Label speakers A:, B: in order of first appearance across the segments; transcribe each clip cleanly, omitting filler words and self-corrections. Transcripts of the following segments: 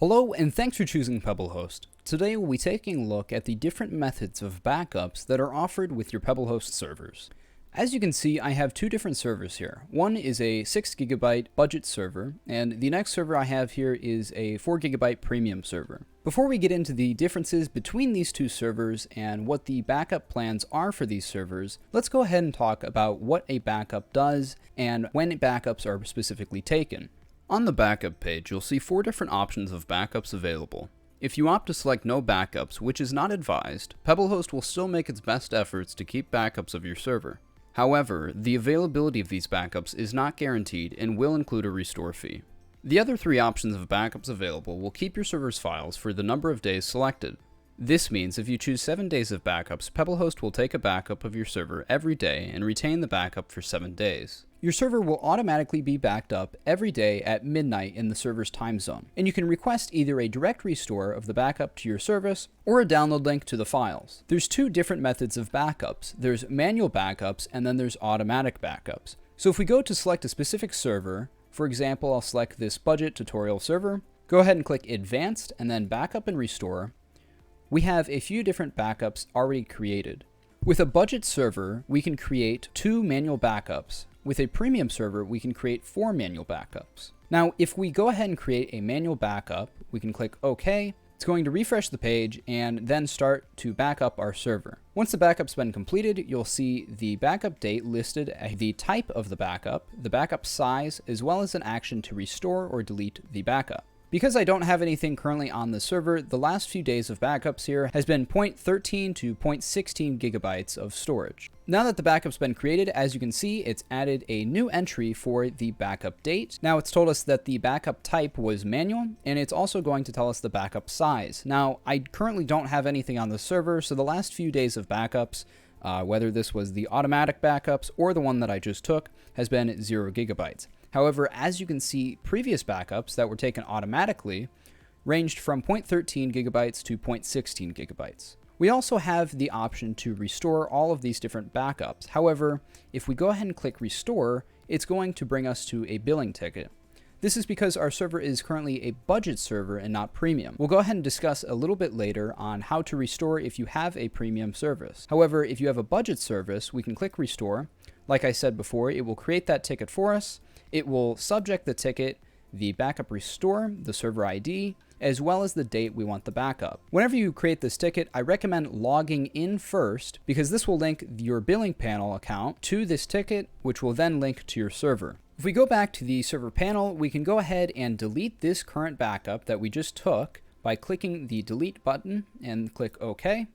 A: Hello and thanks for choosing PebbleHost. Today we'll be taking a look at the different methods of backups that are offered with your PebbleHost servers. As you can see, I have two different servers here. One is a 6GB budget server, and the next server I have here is a 4GB premium server. Before we get into the differences between these two servers and what the backup plans are for these servers, let's go ahead and talk about what a backup does and when backups are specifically taken. On the backup page, you'll see four different options of backups available. If you opt to select no backups, which is not advised, PebbleHost will still make its best efforts to keep backups of your server. However, the availability of these backups is not guaranteed and will include a restore fee. The other three options of backups available will keep your server's files for the number of days selected. This means if you choose 7 days of backups, PebbleHost will take a backup of your server every day and retain the backup for 7 days. Your server will automatically be backed up every day at midnight in the server's time zone, and you can request either a direct restore of the backup to your service or a download link to the files. There's two different methods of backups. There's manual backups and then there's automatic backups. So if we go to select a specific server, for example, I'll select this budget tutorial server, go ahead and click advanced and then backup and restore. We have a few different backups already created. With a budget server, we can create 2 manual backups. With a premium server, we can create 4 manual backups. Now, if we go ahead and create a manual backup, we can click OK. It's going to refresh the page and then start to back up our server. Once the backup's been completed, you'll see the backup date listed, the type of the backup size, as well as an action to restore or delete the backup. Because I don't have anything currently on the server, the last few days of backups here has been 0.13 to 0.16 gigabytes of storage. Now that the backup's been created, as you can see, it's added a new entry for the backup date. Now it's told us that the backup type was manual, and it's also going to tell us the backup size. Now, I currently don't have anything on the server, so the last few days of backups, whether this was the automatic backups or the one that I just took, has been 0 gigabytes. However, as you can see, previous backups that were taken automatically ranged from 0.13 gigabytes to 0.16 gigabytes. We also have the option to restore all of these different backups. However, if we go ahead and click restore, it's going to bring us to a billing ticket. This is because our server is currently a budget server and not premium. We'll go ahead and discuss a little bit later on how to restore if you have a premium service. However, if you have a budget service, we can click restore. Like I said before, it will create that ticket for us. It will subject the ticket, the backup restore, the server ID, as well as the date we want the backup. Whenever you create this ticket, I recommend logging in first because this will link your billing panel account to this ticket, which will then link to your server. If we go back to the server panel, we can go ahead and delete this current backup that we just took by clicking the delete button and click OK.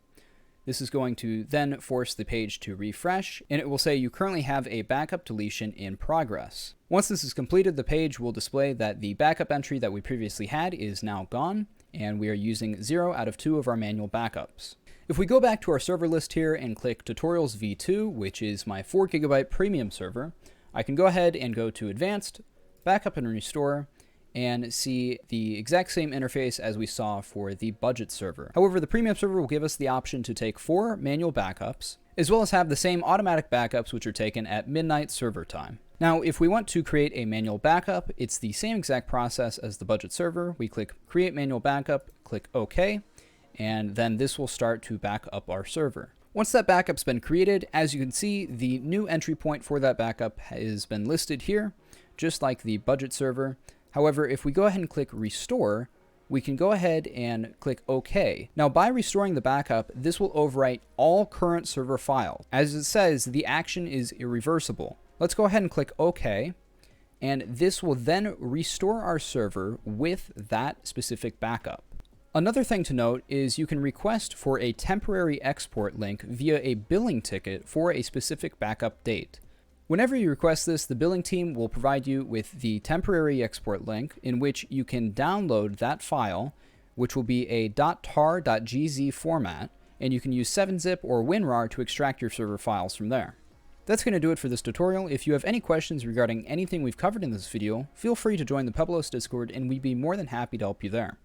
A: This is going to then force the page to refresh, and it will say you currently have a backup deletion in progress. Once this is completed, the page will display that the backup entry that we previously had is now gone, and we are using 0 out of 2 of our manual backups. If we go back to our server list here and click Tutorials V2, which is my 4GB premium server, I can go ahead and go to Advanced, Backup and Restore, and see the exact same interface as we saw for the budget server. However, the premium server will give us the option to take 4 manual backups, as well as have the same automatic backups which are taken at midnight server time. Now, if we want to create a manual backup, it's the same exact process as the budget server. We click Create Manual Backup, click OK, and then this will start to back up our server. Once that backup's been created, as you can see, the new entry point for that backup has been listed here, just like the budget server. However, if we go ahead and click Restore, we can go ahead and click OK. Now, by restoring the backup, this will overwrite all current server files. As it says, the action is irreversible. Let's go ahead and click OK, and this will then restore our server with that specific backup. Another thing to note is you can request for a temporary export link via a billing ticket for a specific backup date. Whenever you request this, the billing team will provide you with the temporary export link in which you can download that file, which will be a .tar.gz format, and you can use 7-zip or WinRAR to extract your server files from there. That's going to do it for this tutorial. If you have any questions regarding anything we've covered in this video, feel free to join the PebbleHost Discord and we'd be more than happy to help you there.